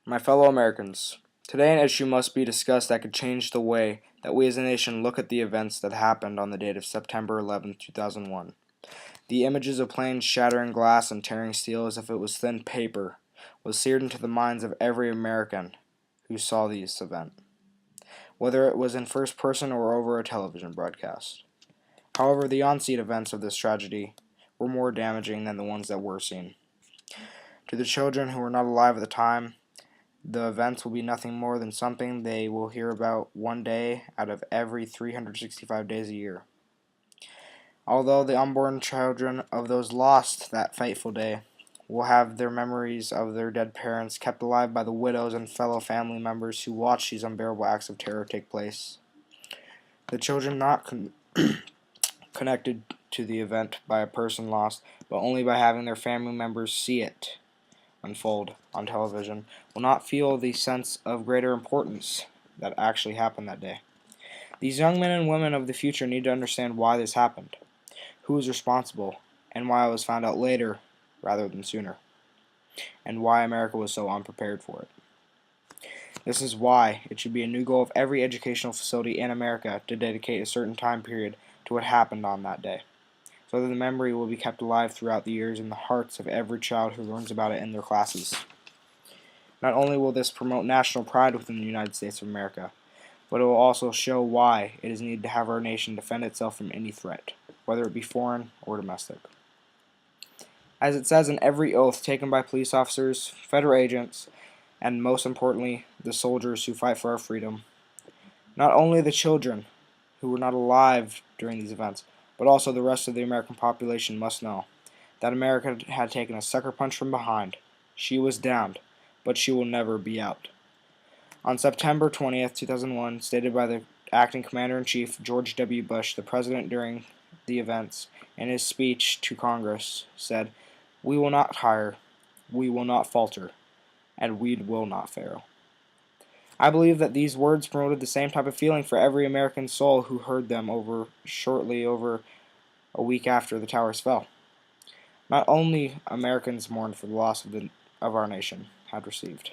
My fellow Americans, today an issue must be discussed that could change the way that we as a nation look at the events that happened on the date of September 11, 2001. The images of planes shattering glass and tearing steel as if it was thin paper was seared into the minds of every American who saw this event, whether it was in first person or over a television broadcast. However, the on-scene events of this tragedy were more damaging than the ones that were seen. To the children who were not alive at the time, the events will be nothing more than something they will hear about one day out of every 365 days a year. Although the unborn children of those lost that fateful day will have their memories of their dead parents kept alive by the widows and fellow family members who watched these unbearable acts of terror take place. The children not connected to the event by a person lost, but only by having their family members see it unfold on television, will not feel the sense of greater importance that actually happened that day. These young men and women of the future need to understand why this happened, who was responsible, and why it was found out later rather than sooner, and why America was so unprepared for it. This is why it should be a new goal of every educational facility in America to dedicate a certain time period to what happened on that day, so that the memory will be kept alive throughout the years in the hearts of every child who learns about it in their classes. Not only will this promote national pride within the United States of America, but it will also show why it is needed to have our nation defend itself from any threat, whether it be foreign or domestic. As it says in every oath taken by police officers, federal agents, and most importantly, the soldiers who fight for our freedom, not only the children who were not alive during these events, but also the rest of the American population must know that America had taken a sucker punch from behind. She was downed, but she will never be out. On September 20th, 2001, stated by the acting Commander-in-Chief George W. Bush, the President during the events, in his speech to Congress, said, "We will not tire, we will not falter, and we will not fail." I believe that these words promoted the same type of feeling for every American soul who heard them shortly over a week after the towers fell. Not only Americans mourned for the loss of our nation had received,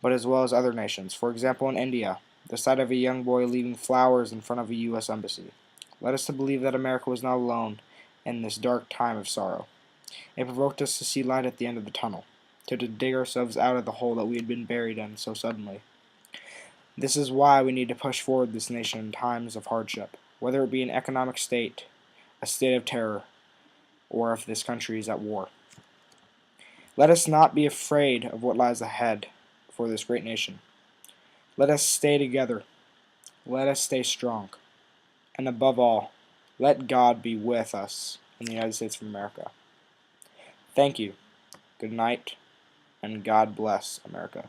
but as well as other nations. For example, in India, the sight of a young boy leaving flowers in front of a U.S. embassy led us to believe that America was not alone in this dark time of sorrow. It provoked us to see light at the end of the tunnel, to dig ourselves out of the hole that we had been buried in so suddenly. This is why we need to push forward this nation in times of hardship, whether it be an economic state, a state of terror, or if this country is at war. Let us not be afraid of what lies ahead for this great nation. Let us stay together. Let us stay strong. And above all, let God be with us in the United States of America. Thank you. Good night, and God bless America.